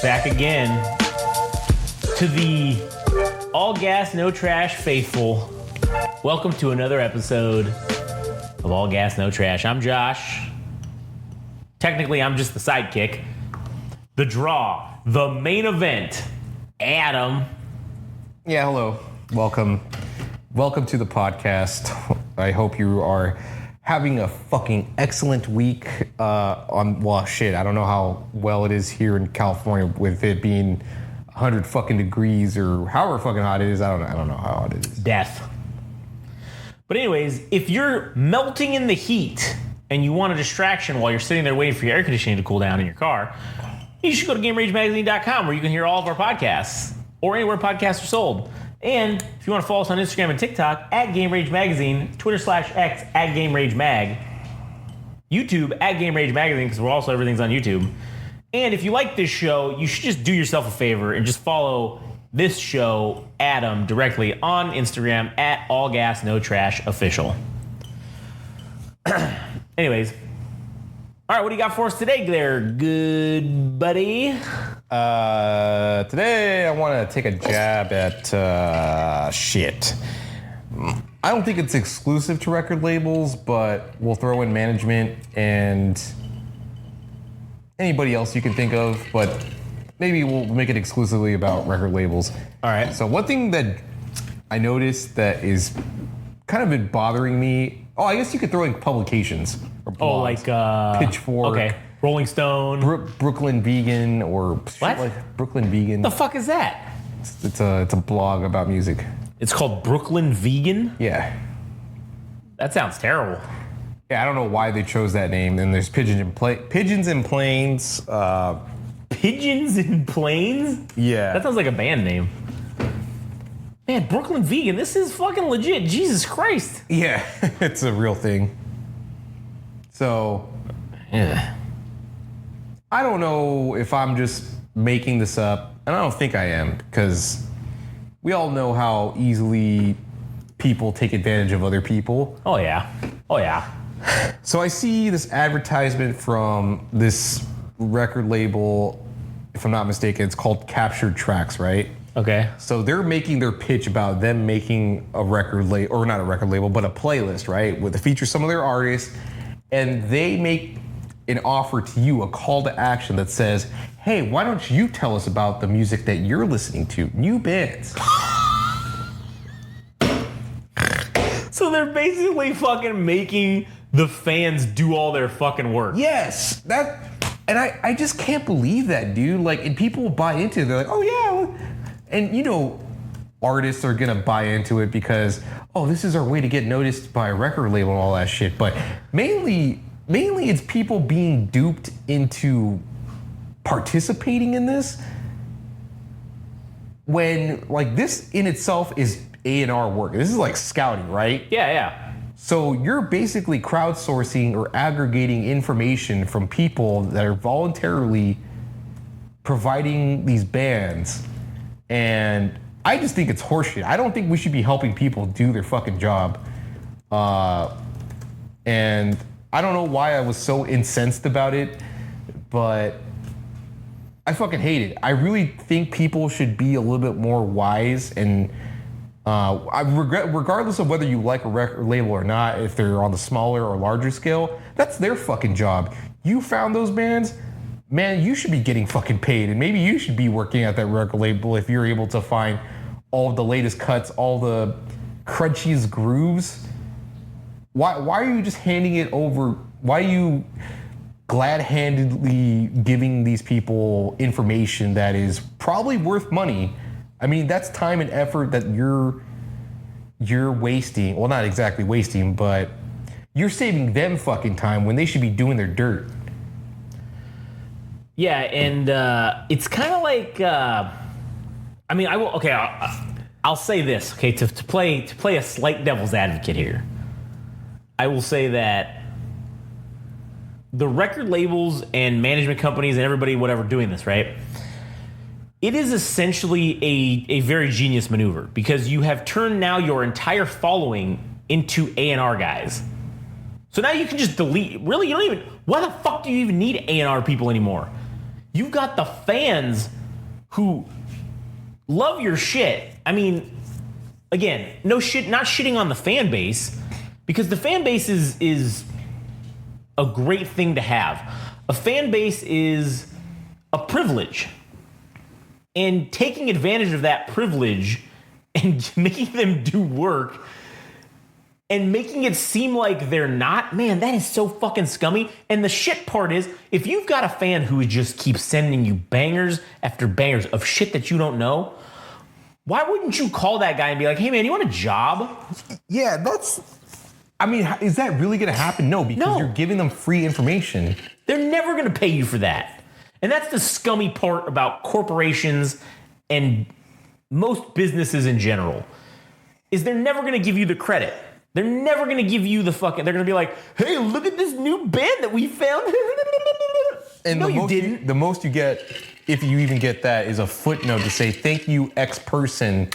back again to the all gas, no trash faithful. Welcome to another episode of All Gas, No Trash. I'm Josh. Technically, I'm just the sidekick. The draw, the main event, Adam. Yeah, hello. Welcome to the podcast. I hope you are having a fucking excellent week. I don't know how well it is here in California with it being 100 fucking degrees or however fucking hot it is. I don't know how hot it is. Death. But anyways, if you're melting in the heat and you want a distraction while you're sitting there waiting for your air conditioning to cool down in your car, you should go to GameRageMagazine.com where you can hear all of our podcasts or anywhere podcasts are sold. And if you want to follow us on Instagram and TikTok, at Game Rage Magazine, Twitter/X, at Game Rage Mag, YouTube, at Game Rage Magazine, because everything's on YouTube. And if you like this show, you should just do yourself a favor and just follow this show, Adam, directly on Instagram, at All Gas No Trash Official. Anyways. All right, what do you got for us today there, good buddy? Today I want to take a jab at shit. I don't think it's exclusive to record labels, but we'll throw in management and anybody else you can think of, but maybe we'll make it exclusively about record labels. All right. So one thing that I noticed that is kind of been bothering me, I guess you could throw in publications. Or blogs. Like Pitchfork. Okay. Rolling Stone. Brooklyn Vegan or what? Like Brooklyn Vegan. The fuck is that? It's a blog about music. It's called Brooklyn Vegan? Yeah. That sounds terrible. Yeah, I don't know why they chose that name. And there's Pigeons and Planes. Pigeons and Planes? Yeah. That sounds like a band name. Man, Brooklyn Vegan, this is fucking legit. Jesus Christ. Yeah, it's a real thing. So, Yeah. I don't know if I'm just making this up, and I don't think I am, because we all know how easily people take advantage of other people. Oh, yeah. Oh, yeah. So I see this advertisement from this record label, if I'm not mistaken, it's called Captured Tracks, right? Okay. So they're making their pitch about them making a record label, or not a record label, but a playlist, right? With the feature some of their artists, and they make an offer to you, a call to action that says, hey, why don't you tell us about the music that you're listening to, new bands? So they're basically fucking making the fans do all their fucking work. Yes, and I just can't believe that, dude. Like, and people buy into it. They're like, oh yeah, and you know, artists are gonna buy into it because, oh, this is our way to get noticed by a record label and all that shit. But mainly it's people being duped into participating in this. When, like, this in itself is A&R work. This is like scouting, right? Yeah, yeah. So you're basically crowdsourcing or aggregating information from people that are voluntarily providing these bands. And I just think it's horseshit. I don't think we should be helping people do their fucking job. And I don't know why I was so incensed about it, but I fucking hate it. I really think people should be a little bit more wise, and regardless of whether you like a record label or not, if they're on the smaller or larger scale, that's their fucking job. You found those bands, man, you should be getting fucking paid, and maybe you should be working at that record label if you're able to find all of the latest cuts, all the crunchiest grooves. Why are you just handing it over? Why are you glad-handedly giving these people information that is probably worth money? I mean, that's time and effort that you're wasting. Well, not exactly wasting, but you're saving them fucking time when they should be doing their dirt. Yeah, and it's kind of like, I mean, I will. Okay, I'll say this. Okay, to play a slight devil's advocate here, I will say that the record labels and management companies and everybody, whatever, doing this, right? It is essentially a very genius maneuver because you have turned now your entire following into A&R guys. So now you can just delete. Really, you don't even. Why the fuck do you even need A&R people anymore? You've got the fans who love your shit. I mean, again, no shit, not shitting on the fan base, because the fan base is a great thing to have. A fan base is a privilege. And taking advantage of that privilege and making them do work and making it seem like they're not, man, that is so fucking scummy. And the shit part is, if you've got a fan who just keeps sending you bangers after bangers of shit that you don't know, why wouldn't you call that guy and be like, hey man, you want a job? Yeah, I mean, is that really going to happen? No, because you're giving them free information. They're never going to pay you for that. And that's the scummy part about corporations and most businesses in general, is they're never going to give you the credit. They're never going to give you the fucking, they're going to be like, hey, look at this new band that we found. And no, the you most didn't. The most you get, if you even get that, is a footnote to say, thank you, X person.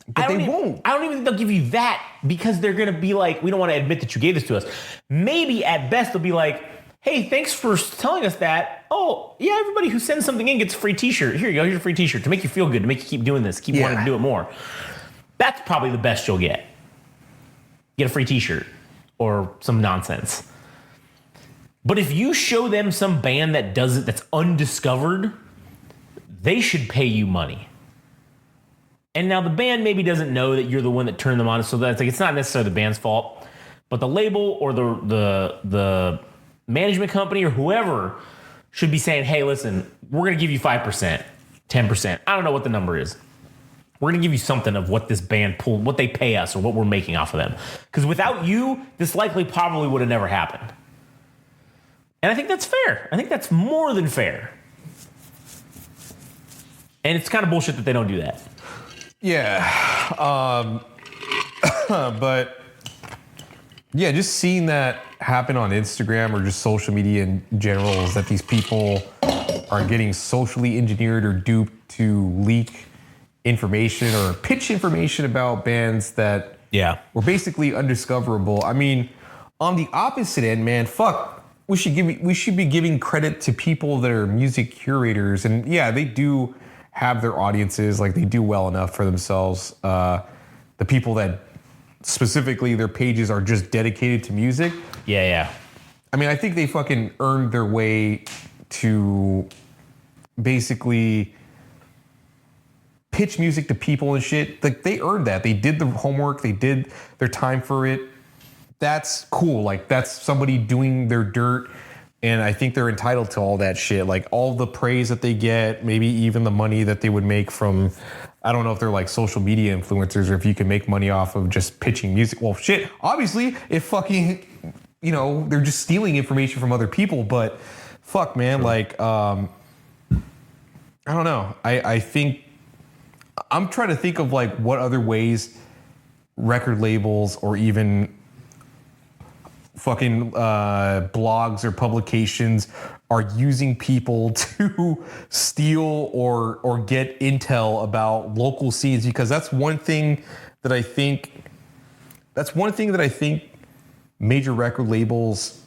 But they won't. I don't even think they'll give you that, because they're going to be like, we don't want to admit that you gave this to us. Maybe at best they'll be like, hey, thanks for telling us that. Oh, yeah, everybody who sends something in gets a free t-shirt. Here you go, here's a free t-shirt to make you feel good, to make you keep doing this, keep wanting to do it more. That's probably the best you'll get. Get a free t-shirt or some nonsense. But if you show them some band that does it that's undiscovered, they should pay you money. And now the band maybe doesn't know that you're the one that turned them on, so that's like, it's not necessarily the band's fault, but the label or the management company or whoever should be saying, hey, listen, we're going to give you 5%, 10%. I don't know what the number is. We're going to give you something of what this band pulled, what they pay us or what we're making off of them. Because without you, this likely probably would have never happened. And I think that's fair. I think that's more than fair. And it's kind of bullshit that they don't do that. Yeah. But yeah, just seeing that happen on Instagram or just social media in general is that these people are getting socially engineered or duped to leak information or pitch information about bands that were basically undiscoverable. I mean, on the opposite end, man, fuck, we should be giving credit to people that are music curators, and yeah, they do have their audiences, like they do well enough for themselves. The people that specifically their pages are just dedicated to music. Yeah. I mean, I think they fucking earned their way to basically pitch music to people and shit. Like, they earned that. They did the homework. They did their time for it. That's cool. Like, that's somebody doing their dirt. And I think they're entitled to all that shit. Like, all the praise that they get, maybe even the money that they would make from, I don't know if they're like social media influencers or if you can make money off of just pitching music. Well, shit, obviously, if fucking, they're just stealing information from other people. But fuck, man, like, I don't know. I think, I'm trying to think of like what other ways record labels or even fucking blogs or publications are using people to steal or get intel about local scenes, because that's one thing that I think major record labels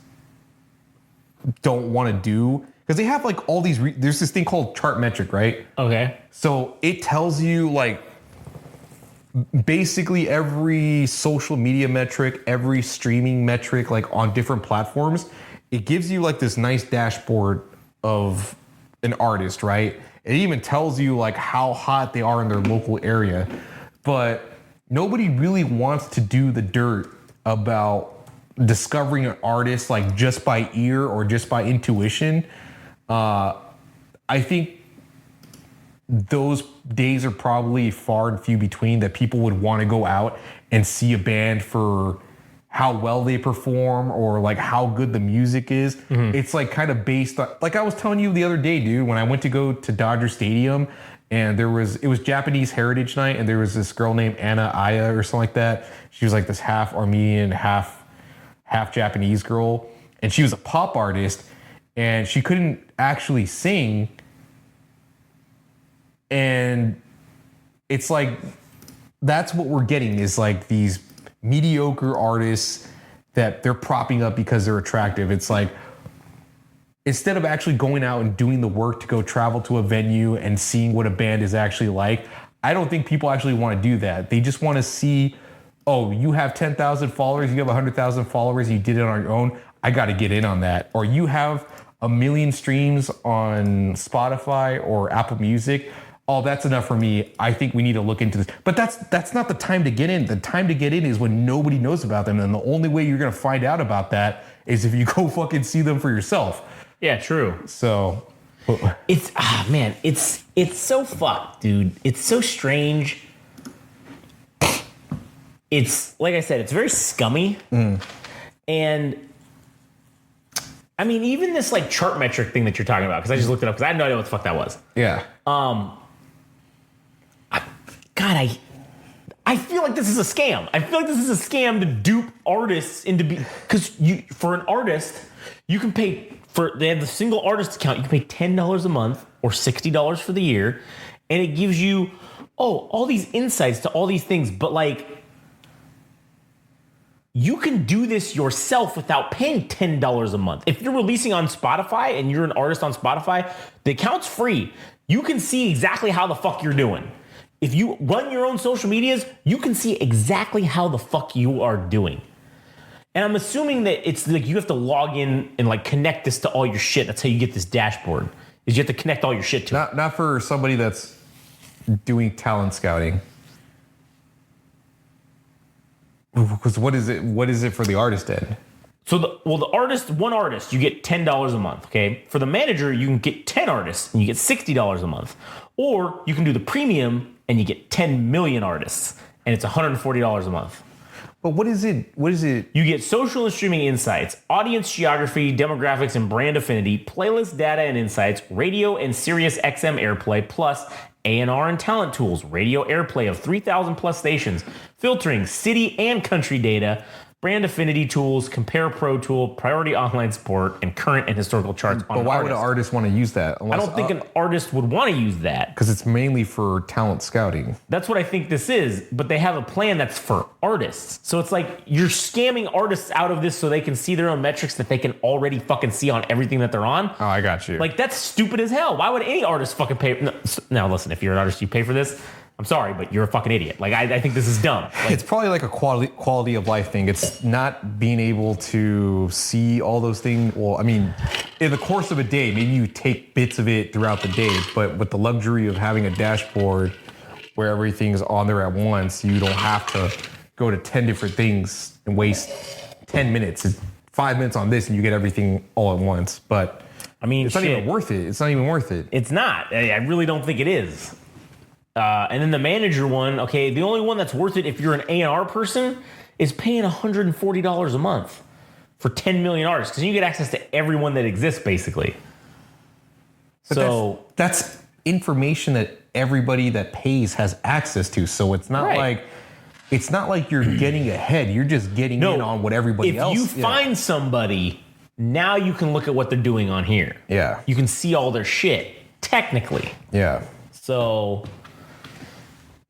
don't want to do, because they have like all these there's this thing called Chartmetric, right? Okay. So it tells you like basically every social media metric, every streaming metric, like on different platforms. It gives you like this nice dashboard of an artist, right? It even tells you like how hot they are in their local area. But nobody really wants to do the dirt about discovering an artist like just by ear or just by intuition. I think those days are probably far and few between that people would want to go out and see a band for how well they perform or like how good the music is. Mm-hmm. It's like kind of based on, like I was telling you the other day, dude, when I went to go to Dodger Stadium and it was Japanese Heritage Night, and there was this girl named Anna Aya or something like that. She was like this half Armenian, half Japanese girl, and she was a pop artist, and she couldn't actually sing. And it's like, that's what we're getting, is like these mediocre artists that they're propping up because they're attractive. It's like, instead of actually going out and doing the work to go travel to a venue and seeing what a band is actually like, I don't think people actually want to do that. They just want to see, oh, you have 10,000 followers, you have 100,000 followers, you did it on your own. I got to get in on that. Or you have 1 million streams on Spotify or Apple Music. Oh, that's enough for me. I think we need to look into this. But that's not the time to get in. The time to get in is when nobody knows about them. And the only way you're going to find out about that is if you go fucking see them for yourself. Yeah, true. So It's man, it's so fucked, dude. It's so strange. It's like I said, it's very scummy. And I mean, even this like chart metric thing that you're talking about, because I just looked it up because I had no idea what the fuck that was. yeah. God, I feel like this is a scam. I feel like this is a scam to dupe artists into because for an artist, you can pay they have the single artist account, you can pay $10 a month or $60 for the year, and it gives you all these insights to all these things, but like you can do this yourself without paying $10 a month. If you're releasing on Spotify and you're an artist on Spotify, the account's free. You can see exactly how the fuck you're doing. If you run your own social medias, you can see exactly how the fuck you are doing. And I'm assuming that it's like you have to log in and like connect this to all your shit. That's how you get this dashboard. Is you have to connect all your shit to it. Not for somebody that's doing talent scouting. Because what is it for the artist end? So one artist, you get $10 a month, okay? For the manager, you can get 10 artists and you get $60 a month. Or you can do the premium and you get 10 million artists and it's $140 a month. But what is it? You get social and streaming insights, audience geography, demographics, and brand affinity, playlist data and insights, radio and Sirius XM airplay, plus A&R and talent tools, radio airplay of 3,000 plus stations, filtering city and country data, brand affinity tools, Compare Pro tool, priority online support, and current and historical charts on But why would an artist want to use that? I don't think an artist would want to use that. Because it's mainly for talent scouting. That's what I think this is, but they have a plan that's for artists. So it's like you're scamming artists out of this so they can see their own metrics that they can already fucking see on everything that they're on. Oh, I got you. Like, that's stupid as hell. Why would any artist fucking pay? Now, listen, if you're an artist, you pay for this. I'm sorry, but you're a fucking idiot. Like, I think this is dumb. Like, it's probably like a quality of life thing. It's not being able to see all those things. Well, I mean, in the course of a day, maybe you take bits of it throughout the day, but with the luxury of having a dashboard where everything's on there at once, you don't have to go to 10 different things and waste 10 minutes. It's 5 minutes on this and you get everything all at once. But I mean, it's not even worth it. It's not even worth it. It's not. I really don't think it is. And then the manager one, okay, the only one that's worth it if you're an A&R person is paying $140 a month for 10 million artists because you get access to everyone that exists, basically. But so that's information that everybody that pays has access to. So it's not like you're getting ahead. You're just getting in on what everybody else. If you find somebody, now you can look at what they're doing on here. Yeah. You can see all their shit, technically. Yeah. So...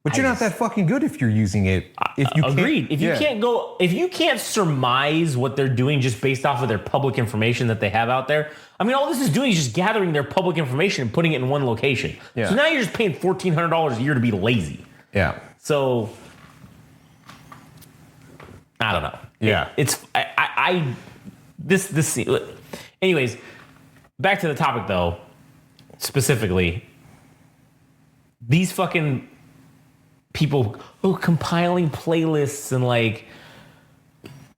But you're not that fucking good if you're using it. If you agreed. If you can't surmise what they're doing just based off of their public information that they have out there, I mean, all this is doing is just gathering their public information and putting it in one location. Yeah. So now you're just paying $1,400 a year to be lazy. Yeah. So I don't know. Yeah. Anyways, back to the topic though. Specifically, these fucking people compiling playlists and like,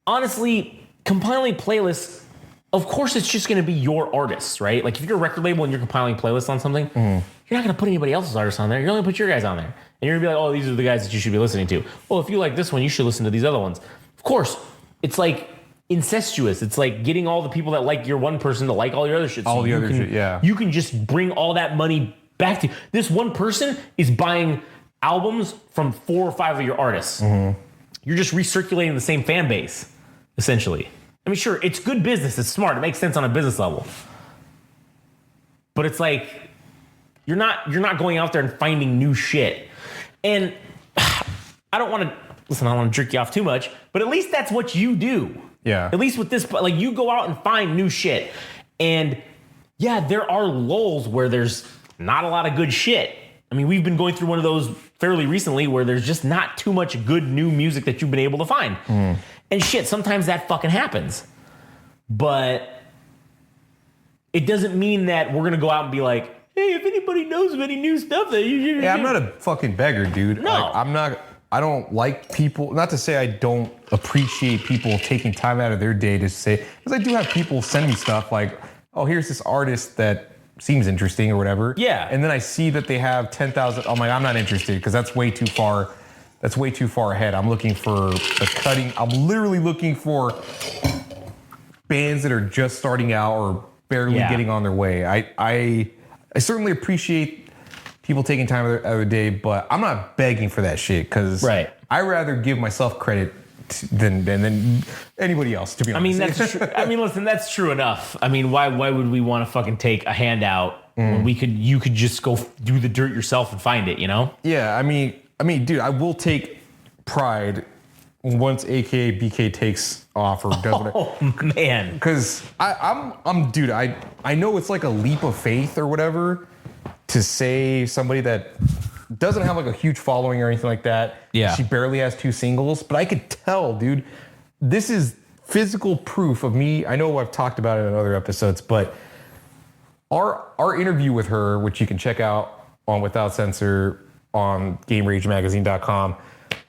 honestly, compiling playlists, of course it's just going to be your artists, right? Like if you're a record label and you're compiling playlists on something, you're not going to put anybody else's artists on there. You're only going to put your guys on there. And you're going to be like, oh, these are the guys that you should be listening to. Well, if you like this one, you should listen to these other ones. Of course, it's like incestuous. It's like getting all the people that like your one person to like all your other shit. All the other shit, yeah. You can just bring all that money back to you. This one person is buying albums from 4 or 5 of your artists. You're just recirculating the same fan base, essentially. I mean, sure, it's good business. It's smart. It makes sense on a business level. But it's like you're not going out there and finding new shit. And I don't want to jerk you off too much, but at least that's what you do. Yeah. At least with this, like you go out and find new shit. And yeah, there are lulls where there's not a lot of good shit. I mean, we've been going through one of those fairly recently where there's just not too much good new music that you've been able to find. And shit, sometimes that fucking happens. But it doesn't mean that we're going to go out and be like, hey, if anybody knows of any new stuff that you should. Yeah, I'm not a fucking beggar, dude. No. Like, I don't like people, not to say I don't appreciate people taking time out of their day to say, because I do have people send me stuff like, oh, here's this artist that seems interesting or whatever. Yeah. And then I see that they have 10,000. I'm like, I'm not interested because that's way too far. That's way too far ahead. I'm looking for I'm literally looking for bands that are just starting out or barely getting on their way. I certainly appreciate people taking time out of their day, but I'm not begging for that shit because I rather give myself credit than anybody else, to be honest. I mean, that's true. I mean, listen, that's true enough. I mean, why would we want to fucking take a handout when you could just go do the dirt yourself and find it, you know? Yeah, I mean, dude, I will take pride once AKA BK takes off or does whatever. Oh man, because dude, I know it's like a leap of faith or whatever to say somebody that doesn't have like a huge following or anything like that. Yeah. She barely has 2 singles, but I could tell, dude, this is physical proof of me. I know I've talked about it in other episodes, but our interview with her, which you can check out on Without Censor on GameRageMagazine.com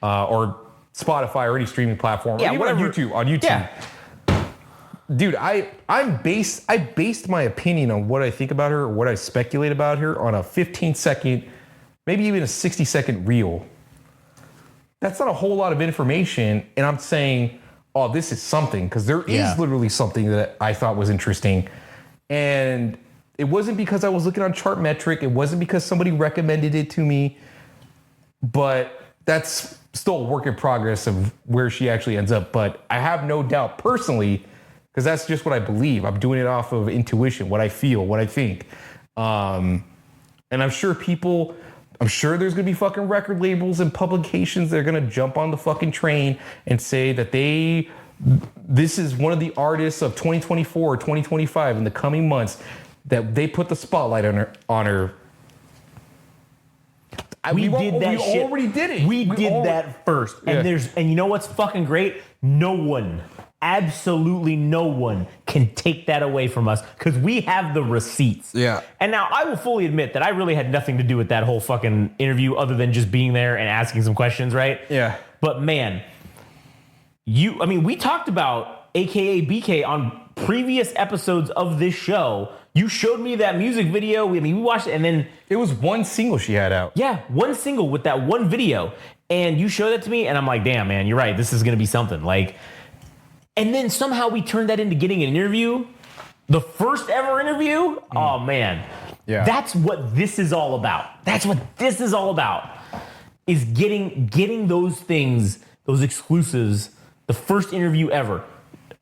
or Spotify or any streaming platform. Yeah, or even whatever. on YouTube. Yeah. Dude, I based my opinion on what I think about her or what I speculate about her on a 15-second, maybe even a 60-second reel. That's not a whole lot of information, and I'm saying, oh, this is something, because there is literally something that I thought was interesting. And it wasn't because I was looking on Chartmetric, it wasn't because somebody recommended it to me, but that's still a work in progress of where she actually ends up. But I have no doubt personally, because that's just what I believe. I'm doing it off of intuition, what I feel, what I think. And I'm sure there's gonna be fucking record labels and publications that are gonna jump on the fucking train and say that this is one of the artists of 2024 or 2025 in the coming months that they put the spotlight on her. We already did it. We did that first. And and you know what's fucking great? No one, absolutely no one can take that away from us because we have the receipts. Yeah. And now I will fully admit that I really had nothing to do with that whole fucking interview other than just being there and asking some questions, right? Yeah. But man, we talked about AKA BK on previous episodes of this show. You showed me that music video. We watched it, and then it was one single she had out. Yeah, one single with that one video. And you showed that to me, and I'm like, damn, man, you're right. This is going to be something. Like, and then somehow we turned that into getting an interview. The first ever interview? Oh, man. Yeah. That's what this is all about. That's what this is all about. Is getting those things, those exclusives, the first interview ever.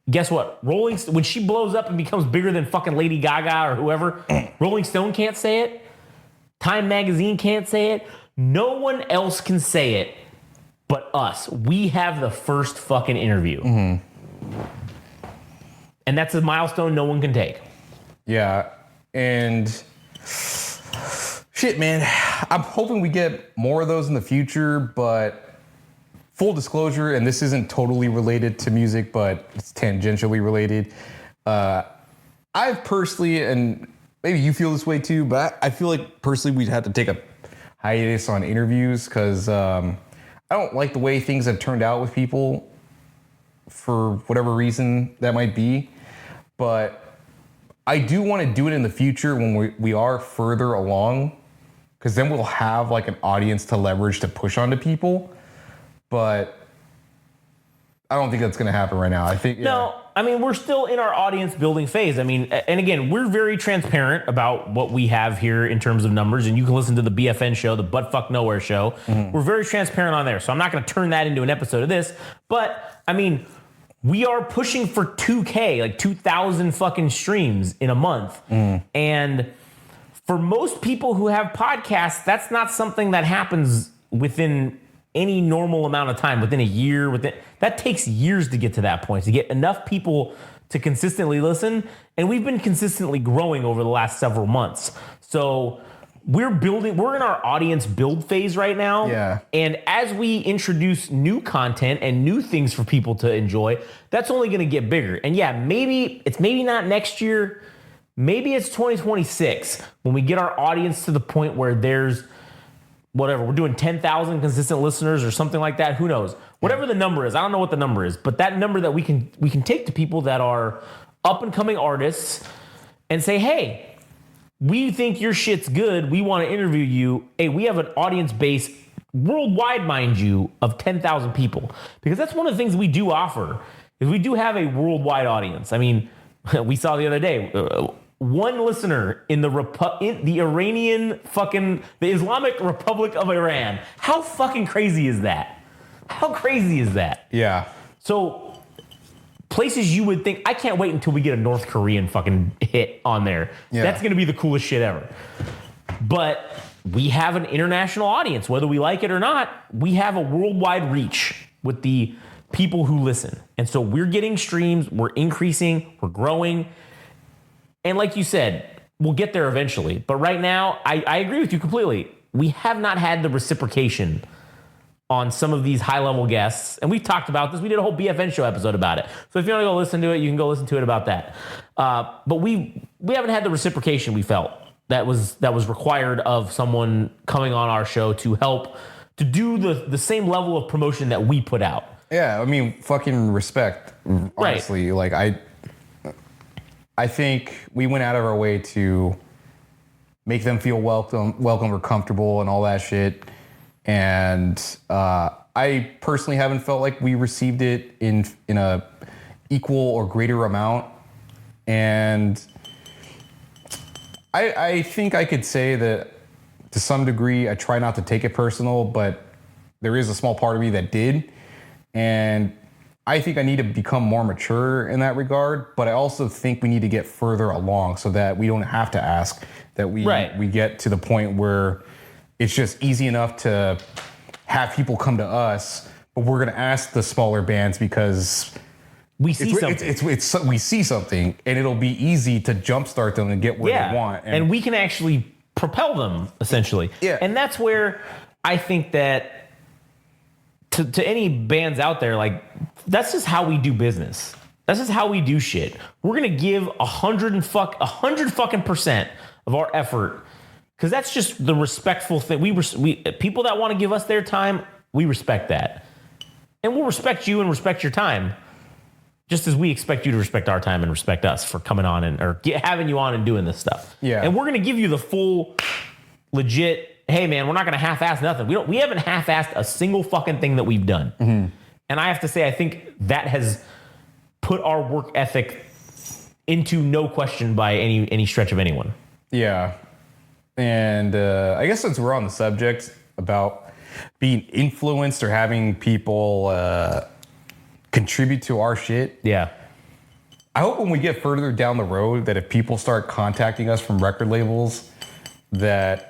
Guess what? When she blows up and becomes bigger than fucking Lady Gaga or whoever, Rolling Stone can't say it. Time Magazine can't say it. No one else can say it but us. We have the first fucking interview. Mm-hmm. And that's a milestone no one can take. Yeah. And shit, man. I'm hoping we get more of those in the future, but full disclosure, and this isn't totally related to music, but it's tangentially related. I've personally, and maybe you feel this way too, but I feel like personally we'd have to take a hiatus on interviews because I don't like the way things have turned out with people for whatever reason that might be. But I do want to do it in the future when we are further along, because then we'll have like an audience to leverage to push onto people. But I don't think that's going to happen right now. I think no. I mean, we're still in our audience building phase. I mean, and again, we're very transparent about what we have here in terms of numbers. And you can listen to the BFN show, the Buttfuck Nowhere show. Mm-hmm. We're very transparent on there. So I'm not going to turn that into an episode of this. But I mean, we are pushing for 2K, like 2,000 fucking streams in a month. Mm. And for most people who have podcasts, that's not something that happens within any normal amount of time, within a year. That takes years to get to that point, to get enough people to consistently listen, and we've been consistently growing over the last several months. So we're in our audience build phase right now. Yeah. And as we introduce new content and new things for people to enjoy, that's only going to get bigger. And yeah, maybe not next year. Maybe it's 2026 when we get our audience to the point where there's whatever, we're doing 10,000 consistent listeners or something like that. Who knows? Whatever the number is, I don't know what the number is, but that number that we can take to people that are up and coming artists and say, hey, we think your shit's good. We want to interview you. Hey, we have an audience base worldwide, mind you, of 10,000 people. Because that's one of the things we do offer, is we do have a worldwide audience. I mean, we saw the other day, one listener in the Islamic Republic of Iran. How fucking crazy is that? How crazy is that? Yeah. So places you would think, I can't wait until we get a North Korean fucking hit on there. Yeah. That's going to be the coolest shit ever. But we have an international audience, whether we like it or not. We have a worldwide reach with the people who listen. And so we're getting streams, we're increasing, we're growing. And like you said, we'll get there eventually. But right now, I agree with you completely. We have not had the reciprocation on some of these high-level guests. And we've talked about this. We did a whole BFN show episode about it. So if you want to go listen to it, you can go listen to it about that. But we haven't had the reciprocation we felt that was required of someone coming on our show to help to do the same level of promotion that we put out. Yeah, I mean, fucking respect, honestly. Right. Like, I think we went out of our way to make them feel welcome or comfortable and all that shit. And I personally haven't felt like we received it in a equal or greater amount. And I think I could say that to some degree, I try not to take it personal, but there is a small part of me that did. And I think I need to become more mature in that regard, but I also think we need to get further along so that we don't have to ask, that we get to the point where it's just easy enough to have people come to us, but we're going to ask the smaller bands because we see something. We see something, and it'll be easy to jumpstart them and get where they want. And we can actually propel them, essentially. Yeah. And that's where I think that to any bands out there, like, that's just how we do business. That's just how we do shit. We're going to give 100 fucking percent of our effort, because that's just the respectful thing. We people that want to give us their time, we respect that. And we'll respect you and respect your time, just as we expect you to respect our time and respect us for coming on or having you on and doing this stuff. Yeah. And we're going to give you the full, legit, hey man, we're not going to half-ass nothing. We haven't half-assed a single fucking thing that we've done. Mm-hmm. And I have to say, I think that has put our work ethic into no question by any stretch of anyone. Yeah. And I guess since we're on the subject about being influenced or having people contribute to our shit. Yeah. I hope when we get further down the road that if people start contacting us from record labels, that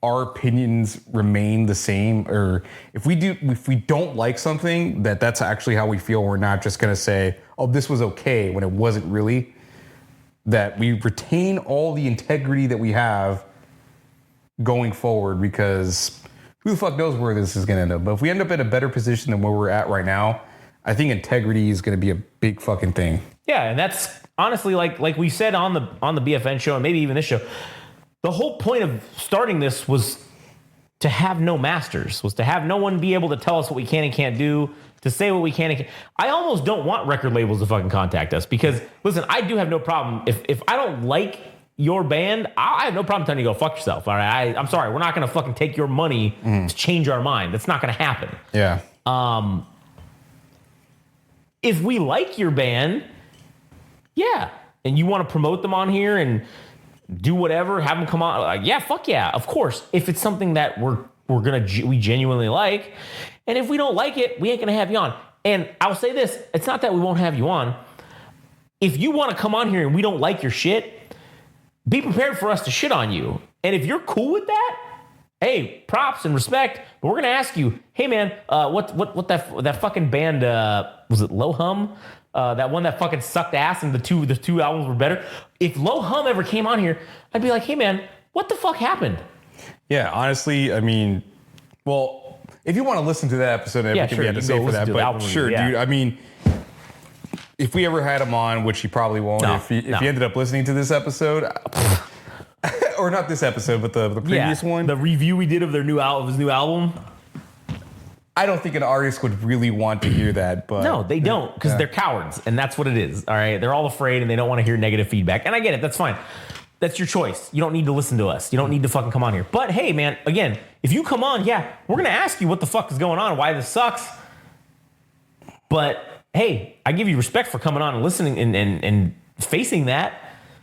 our opinions remain the same, or if we don't like something, that's actually how we feel. We're not just going to say, oh, this was okay when it wasn't really. That we retain all the integrity that we have going forward, because who the fuck knows where this is going to end up. But if we end up in a better position than where we're at right now, I think integrity is going to be a big fucking thing. Yeah, and that's honestly like we said on the BFN show and maybe even this show. The whole point of starting this was to have no masters, was to have no one be able to tell us what we can and can't do, to say what we can and can't. I almost don't want record labels to fucking contact us, because, listen, I do have no problem. If I don't like your band, I have no problem telling you to go fuck yourself. All right, I'm sorry. We're not going to fucking take your money to change our mind. That's not going to happen. Yeah. If we like your band, yeah, and you want to promote them on here and do whatever, have them come on, like, yeah, fuck yeah, of course. If it's something that we genuinely like, and if we don't like it, we ain't gonna have you on. And I'll say this: it's not that we won't have you on. If you want to come on here and we don't like your shit, be prepared for us to shit on you. And if you're cool with that, hey, props and respect, but we're gonna ask you, hey man, what that fucking band was it Low Hum? That one that fucking sucked ass and the two albums were better. If Low Hum ever came on here, I'd be like, hey man, what the fuck happened? Yeah, honestly, I mean, well, if you want to listen to that episode and everything we had to say for that, but sure, dude. I mean, if we ever had him on, which he probably won't, if he ended up listening to this episode, or not this episode, but the previous one, the review we did of his new album. I don't think an artist would really want to hear that, but no, they don't, because they're cowards, and that's what it is. All right, they're all afraid, and they don't want to hear negative feedback, and I get it. That's fine. That's your choice. You don't need to listen to us. You don't need to fucking come on here. But hey, man, again, if you come on, yeah, we're gonna ask you what the fuck is going on, why this sucks. But hey, I give you respect for coming on and listening and facing that.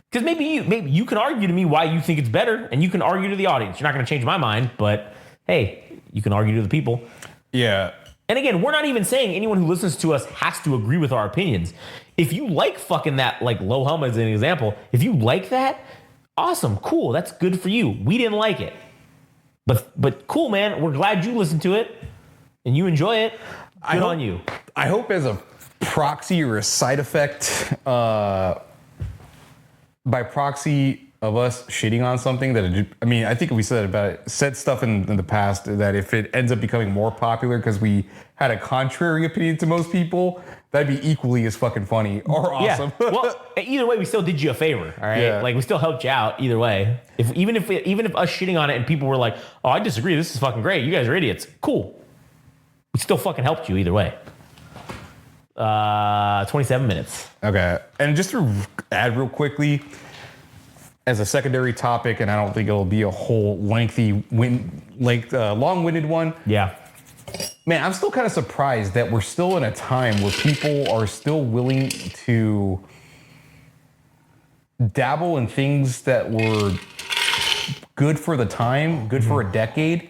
Because maybe you can argue to me why you think it's better, and you can argue to the audience. You're not going to change my mind, but hey, you can argue to the people. Yeah. And again, we're not even saying anyone who listens to us has to agree with our opinions. If you like fucking that, like Low Hum as an example, if you like that, awesome, cool, that's good for you. We didn't like it, but cool, man. We're glad you listened to it and you enjoy it. Good on you. I hope as a proxy or a side effect, by proxy of us shitting on something I think we said stuff in the past that if it ends up becoming more popular because we had a contrary opinion to most people, that'd be equally as fucking funny or awesome. Yeah. Well, either way, we still did you a favor. All right. Yeah. Like, we still helped you out either way. Even if us shitting on it and people were like, oh, I disagree, this is fucking great, you guys are idiots. Cool. We still fucking helped you either way. 27 minutes. Okay. And just to add real quickly, as a secondary topic, and I don't think it'll be a whole long-winded one. Yeah. Man, I'm still kind of surprised that we're still in a time where people are still willing to dabble in things that were good for the time, good for a decade,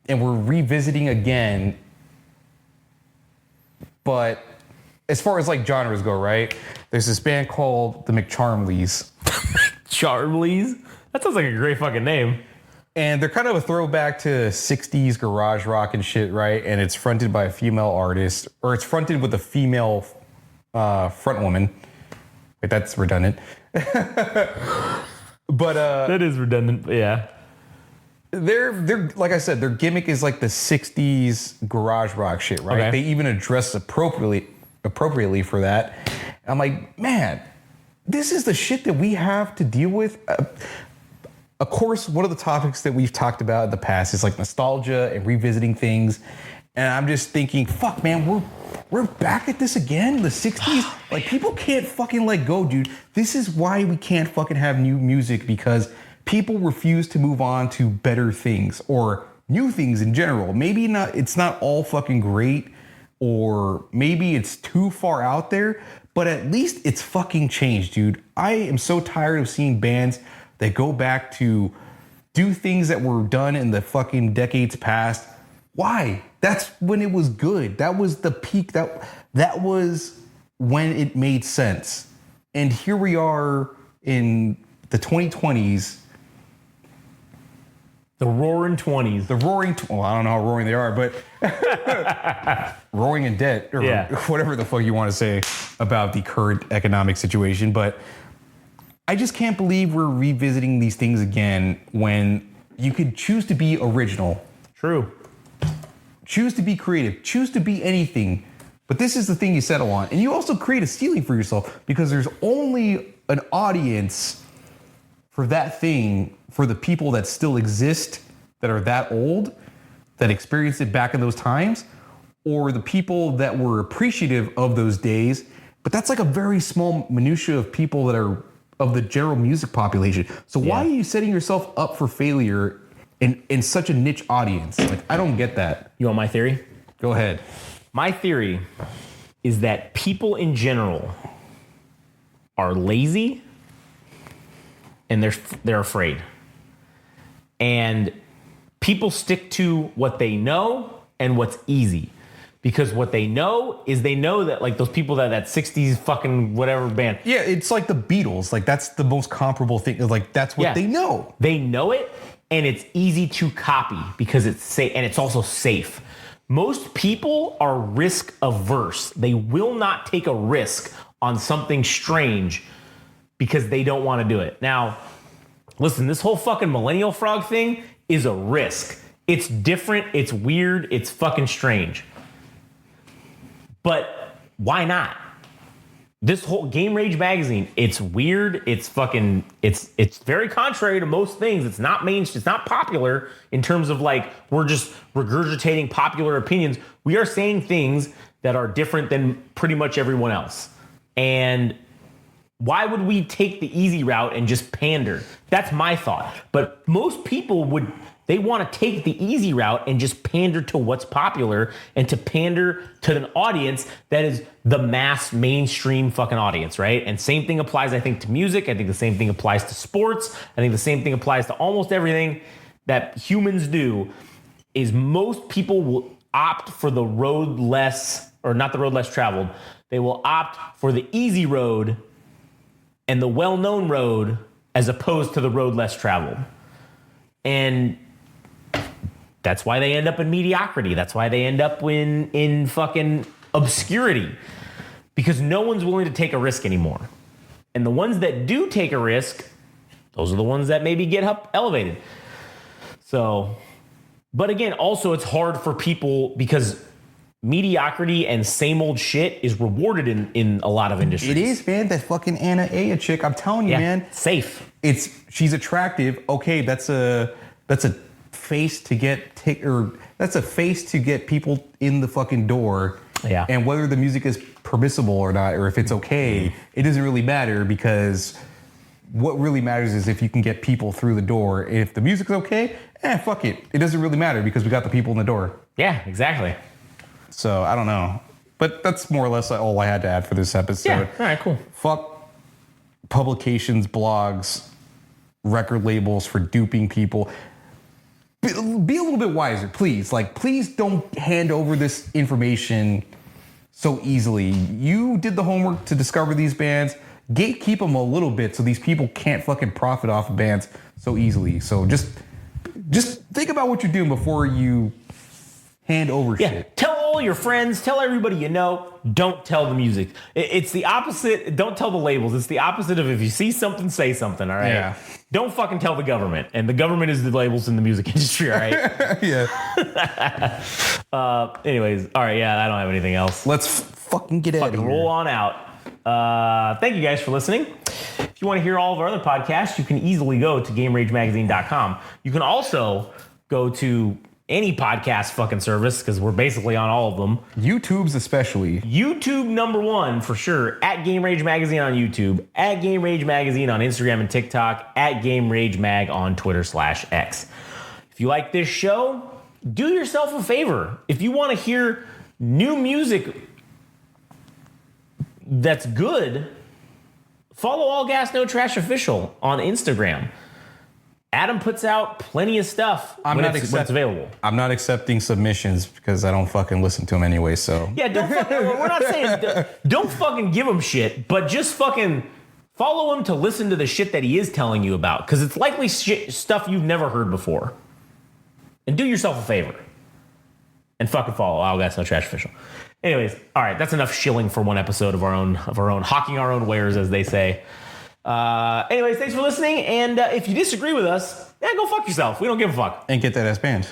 and we're revisiting again. But as far as like genres go, right? There's this band called the McCharmleys. Charmleys? That sounds like a great fucking name. And they're kind of a throwback to 60s garage rock and shit, right? And it's fronted by a female artist, or it's fronted with a female front woman. Wait, that's redundant. But that is redundant, yeah. They're like I said, their gimmick is like the 60s garage rock shit, right? Okay. They even address appropriately for that. I'm like, man, this is the shit that we have to deal with. Of course, one of the topics that we've talked about in the past is like nostalgia and revisiting things. And I'm just thinking, fuck, man, we're back at this again. The 60s, like, people can't fucking let go, dude. This is why we can't fucking have new music, because people refuse to move on to better things or new things in general. Maybe not, it's not all fucking great, or maybe it's too far out there, but at least it's fucking changed, dude. I am so tired of seeing bands that go back to do things that were done in the fucking decades past. Why? That's when it was good. That was the peak. That was when it made sense. And here we are in the 2020s. The roaring 20s. Well, I don't know how roaring they are, but roaring in debt, or whatever the fuck you want to say about the current economic situation. But I just can't believe we're revisiting these things again when you could choose to be original. True. Choose to be creative. Choose to be anything. But this is the thing you settle on. And you also create a ceiling for yourself, because there's only an audience for that thing, for the people that still exist, that are that old, that experienced it back in those times, or the people that were appreciative of those days. But that's like a very small minutia of people that are of the general music population. So why are you setting yourself up for failure in such a niche audience? Like, I don't get that. You want my theory? Go ahead. My theory is that people in general are lazy and they're afraid. And people stick to what they know and what's easy. Because what they know is they know that like those people that 60s fucking whatever band. Yeah, it's like the Beatles. Like that's the most comparable thing. Like that's what they know. They know it, and it's easy to copy because it's safe, and it's also safe. Most people are risk averse. They will not take a risk on something strange because they don't want to do it. Now, listen, this whole fucking millennial frog thing is a risk. It's different, it's weird, it's fucking strange. But why not? This whole Game Rage magazine, it's weird, it's fucking, it's very contrary to most things. It's not it's not popular in terms of like, we're just regurgitating popular opinions. We are saying things that are different than pretty much everyone else. And why would we take the easy route and just pander? That's my thought. But most people they want to take the easy route and just pander to what's popular and to pander to an audience that is the mass mainstream fucking audience, right? And same thing applies, I think, to music. I think the same thing applies to sports. I think the same thing applies to almost everything that humans do. Is most people will opt for the road less, or not the road less traveled. They will opt for the easy road and the well-known road as opposed to the road less traveled. And that's why they end up in mediocrity. That's why they end up in fucking obscurity. Because no one's willing to take a risk anymore. And the ones that do take a risk, those are the ones that maybe get elevated. So, but again, also it's hard for people because mediocrity and same old shit is rewarded in a lot of industries. It is, man. That fucking Anna Aya chick, I'm telling you, man. Safe. She's attractive. Okay, that's a face to get that's a face to get people in the fucking door. Yeah. And whether the music is permissible or not, or if it's okay, it doesn't really matter, because what really matters is if you can get people through the door. If the music's okay, fuck it. It doesn't really matter because we got the people in the door. Yeah, exactly. So I don't know. But that's more or less all I had to add for this episode. Yeah, all right, cool. Fuck publications, blogs, record labels for duping people. Be a little bit wiser, please. Like, please don't hand over this information so easily. You did the homework to discover these bands. Gatekeep them a little bit so these people can't fucking profit off of bands so easily. So just think about what you're doing before you hand over shit. Tell all your friends, tell everybody you know, don't tell the music. It's the opposite. Don't tell the labels. It's the opposite of if you see something, say something, all right? Yeah. Don't fucking tell the government. And the government is the labels in the music industry, all right? Yeah. Anyways, all right, yeah, I don't have anything else. Let's fucking get out of here. Roll on out. Thank you guys for listening. If you want to hear all of our other podcasts, you can easily go to GameRageMagazine.com. You can also go to any podcast fucking service, because we're basically on all of them. YouTube's especially. YouTube #1 for sure. At Game Rage Magazine on YouTube. At Game Rage Magazine on Instagram and TikTok. At Game Rage Mag on Twitter/X. If you like this show, do yourself a favor. If you want to hear new music that's good, follow All Gas No Trash Official on Instagram. Adam puts out plenty of stuff when it's available. I'm not accepting submissions because I don't fucking listen to them anyway, so. Yeah, don't fucking, we're not saying, don't fucking give him shit, but just fucking follow him to listen to the shit that he is telling you about, because it's likely stuff you've never heard before. And do yourself a favor. And fucking follow All Gas No Trash Official. Anyways, all right, that's enough shilling for one episode of our own, hawking our own wares, as they say. Anyways, thanks for listening, and if you disagree with us, go fuck yourself. We don't give a fuck. And get that ass banned.